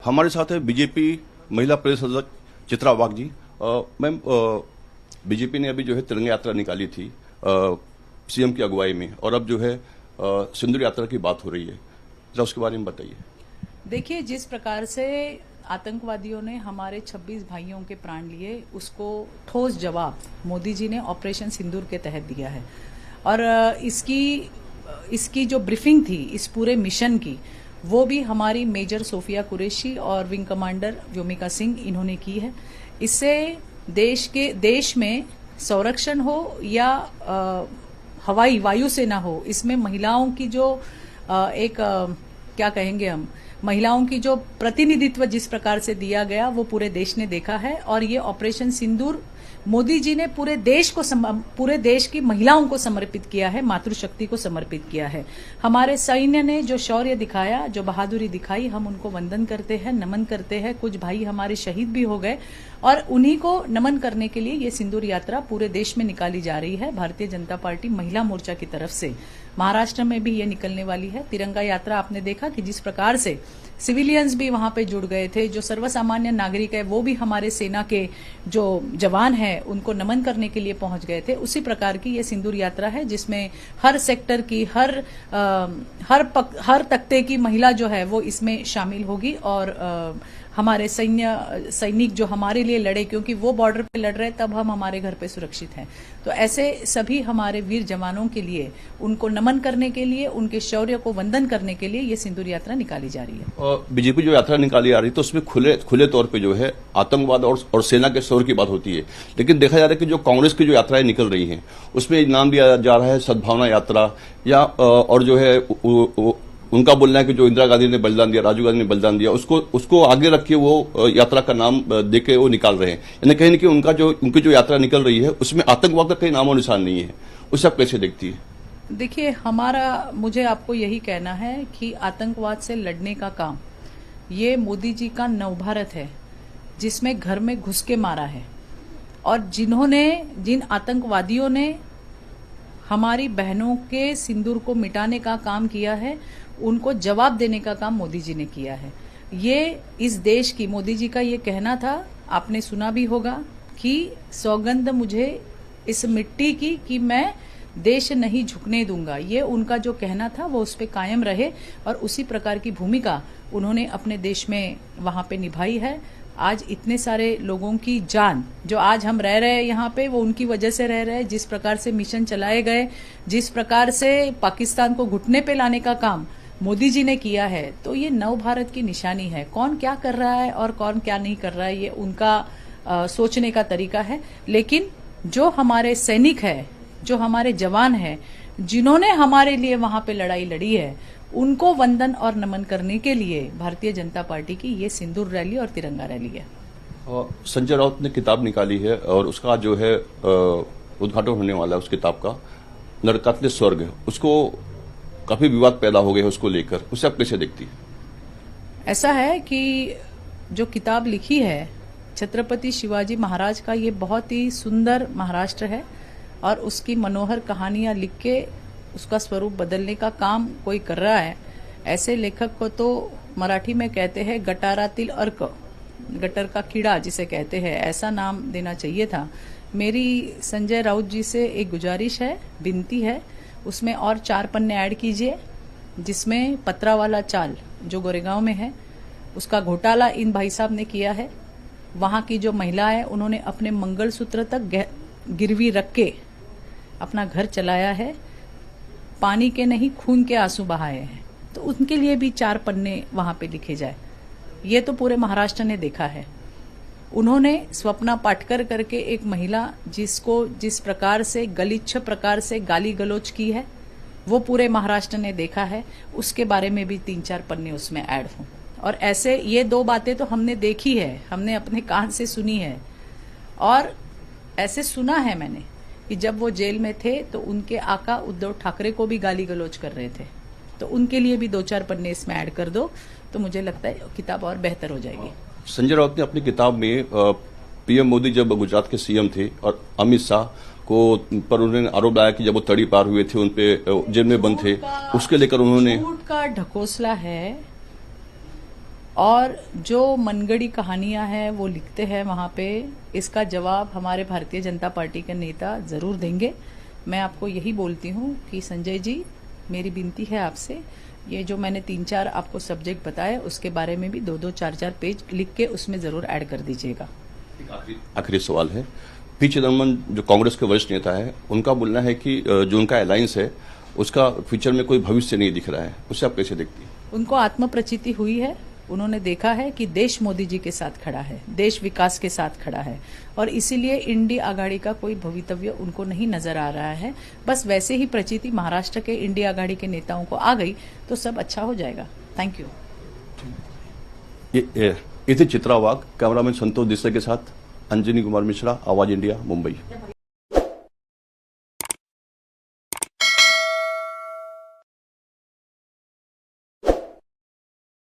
हमारे साथ है बीजेपी महिला प्रदेश अध्यक्ष चित्रा वाघ जी। मैम, बीजेपी ने अभी जो है तिरंगा यात्रा निकाली थी सीएम की अगुवाई में, और अब जो है सिंदूर यात्रा की बात हो रही है, जरा उसके बारे में बताइए। देखिए, जिस प्रकार से आतंकवादियों ने हमारे 26 भाइयों के प्राण लिए, उसको ठोस जवाब मोदी जी ने ऑपरेशन सिंदूर के तहत दिया है। और इसकी जो ब्रीफिंग थी इस पूरे मिशन की, वो भी हमारी मेजर सोफिया कुरैशी और विंग कमांडर व्योमिका सिंह इन्होंने की है। इससे देश में संरक्षण हो या हवाई वायु सेना हो, इसमें महिलाओं की जो क्या कहेंगे हम, महिलाओं की जो प्रतिनिधित्व जिस प्रकार से दिया गया वो पूरे देश ने देखा है। और ये ऑपरेशन सिंदूर मोदी जी ने पूरे देश की महिलाओं को समर्पित किया है, मातृशक्ति को समर्पित किया है। हमारे सैन्य ने जो शौर्य दिखाया, जो बहादुरी दिखाई, हम उनको वंदन करते हैं, नमन करते हैं। कुछ भाई हमारे शहीद भी हो गए और उन्हीं को नमन करने के लिए ये सिंदूर यात्रा पूरे देश में निकाली जा रही है। भारतीय जनता पार्टी महिला मोर्चा की तरफ से महाराष्ट्र में भी ये निकलने वाली है। तिरंगा यात्रा आपने देखा कि जिस प्रकार से सिविलियंस भी वहां पे जुड़ गए थे, जो सर्वसामान्य नागरिक है वो भी हमारे सेना के जो जवान हैं उनको नमन करने के लिए पहुंच गए थे। उसी प्रकार की ये सिंदूर यात्रा है जिसमें हर सेक्टर की हर तख्ते की महिला जो है वो इसमें शामिल होगी। और हमारे सैनिक जो हमारे लिए लड़े, क्योंकि वो बॉर्डर पे लड़ रहे, तब हम हमारे घर पे सुरक्षित हैं। तो ऐसे सभी हमारे वीर जवानों के लिए, उनको नमन करने के लिए, उनके शौर्य को वंदन करने के लिए ये सिंदूर यात्रा निकाली जा रही है। और बीजेपी जो यात्रा निकाली जा रही है तो उसमें खुले तौर पे जो है आतंकवाद और सेना के शौर्य की बात होती है, लेकिन देखा जा रहा है कि जो कांग्रेस की जो यात्राएं निकल रही हैं उसमें नाम दिया जा रहा है सद्भावना यात्रा, या और जो है उनका बोलना है कि जो इंदिरा गांधी ने बलिदान दिया, राजीव गांधी ने बलिदान दिया, उसको आगे रख के वो यात्रा का नाम देके वो निकाल रहे हैं। यानी कहीं न कहीं उनकी जो यात्रा निकल रही है उसमें आतंकवाद का कहीं नामो निशान नहीं है। उसे आप कैसे देखती है? देखिए, मुझे आपको यही कहना है कि आतंकवाद से लड़ने का काम ये मोदी जी का नवभारत है, जिसमें घर में घुस के मारा है। और जिन आतंकवादियों ने हमारी बहनों के सिंदूर को मिटाने का काम किया है, उनको जवाब देने का काम मोदी जी ने किया है। ये इस देश की, मोदी जी का ये कहना था, आपने सुना भी होगा, कि सौगंध मुझे इस मिट्टी की कि मैं देश नहीं झुकने दूंगा। ये उनका जो कहना था वो उस पे कायम रहे और उसी प्रकार की भूमिका उन्होंने अपने देश में वहां पे निभाई है। आज इतने सारे लोगों की जान, जो आज हम रह रहे हैं यहाँ पे, वो उनकी वजह से रह रहे हैं। जिस प्रकार से मिशन चलाए गए, जिस प्रकार से पाकिस्तान को घुटने पे लाने का काम मोदी जी ने किया है, तो ये नव भारत की निशानी है। कौन क्या कर रहा है और कौन क्या नहीं कर रहा है, ये उनका सोचने का तरीका है। लेकिन जो हमारे सैनिक है, जो हमारे जवान है, जिन्होंने हमारे लिए वहां पे लड़ाई लड़ी है, उनको वंदन और नमन करने के लिए भारतीय जनता पार्टी की ये सिंदूर रैली और तिरंगा रैली है। संजय राउत ने किताब निकाली है और उसका जो है उद्घाटन होने वाला है उस किताब का, नरकातले स्वर्ग। उसको काफी विवाद पैदा हो गया है उसको लेकर, उसे आप कैसे देखती है? ऐसा है कि जो किताब लिखी है छत्रपति शिवाजी महाराज का, ये बहुत ही सुंदर महाराष्ट्र है और उसकी मनोहर कहानियां लिख के उसका स्वरूप बदलने का काम कोई कर रहा है। ऐसे लेखक को तो मराठी में कहते हैं गटारातील अर्क, गटर का कीड़ा जिसे कहते हैं, ऐसा नाम देना चाहिए था। मेरी संजय राउत जी से एक गुजारिश है, विनती है, उसमें और 4 पन्ने ऐड कीजिए, जिसमें पतरावाला चाल जो गोरेगांव में है उसका घोटाला इन भाई साहब ने किया है। वहां की जो महिला है उन्होंने अपने मंगलसूत्र तक गिरवी रख के अपना घर चलाया है, पानी के नहीं खून के आंसू बहाए हैं। तो उनके लिए भी 4 पन्ने वहां पे लिखे जाए। ये तो पूरे महाराष्ट्र ने देखा है। उन्होंने स्वप्ना पाटकर करके एक महिला, जिसको जिस प्रकार से गलीच्छ प्रकार से गाली गलोच की है, वो पूरे महाराष्ट्र ने देखा है। उसके बारे में भी 3-4 पन्ने उसमें ऐड हों। और ऐसे ये 2 बातें तो हमने देखी है, हमने अपने कान से सुनी है। और ऐसे सुना है मैंने कि जब वो जेल में थे तो उनके आका उद्धव ठाकरे को भी गाली गलौज कर रहे थे। तो उनके लिए भी 2-4 पन्ने इसमें ऐड कर दो, तो मुझे लगता है किताब और बेहतर हो जाएगी। संजय राउत ने अपनी किताब में पीएम मोदी जब गुजरात के सीएम थे और अमित शाह को पर उन्होंने आरोप लगाया कि जब वो तड़ी पार हुए थे, उनपे जेल में बंद थे, उसके लेकर उन्होंने झूठ का ढकोसला है और जो मनगढ़ी कहानियां हैं वो लिखते हैं वहां पे, इसका जवाब हमारे भारतीय जनता पार्टी के नेता जरूर देंगे। मैं आपको यही बोलती हूं कि संजय जी, मेरी विनती है आपसे, ये जो मैंने 3-4 आपको सब्जेक्ट बताए उसके बारे में भी 2-2, 4-4 पेज लिख के उसमें जरूर ऐड कर दीजिएगा। आखिरी सवाल है, पी चिदम्बरम जो कांग्रेस के वरिष्ठ नेता है, उनका बोलना है कि जो उनका अलायंस है उसका फ्यूचर में कोई भविष्य नहीं दिख रहा है, उसे आप कैसे देखती हैं? उनको आत्मप्रचिति हुई है, उन्होंने देखा है कि देश मोदी जी के साथ खड़ा है, देश विकास के साथ खड़ा है, और इसीलिए इंडी आघाड़ी का कोई भवितव्य उनको नहीं नजर आ रहा है। बस वैसे ही प्रचिति महाराष्ट्र के इंडी आघाड़ी के नेताओं को आ गई तो सब अच्छा हो जाएगा। Thank you. ये थी चित्रा वाघ, कैमरामैन संतोष देसाई के साथ अंजनी कुमार मिश्रा, आवाज इंडिया, मुंबई।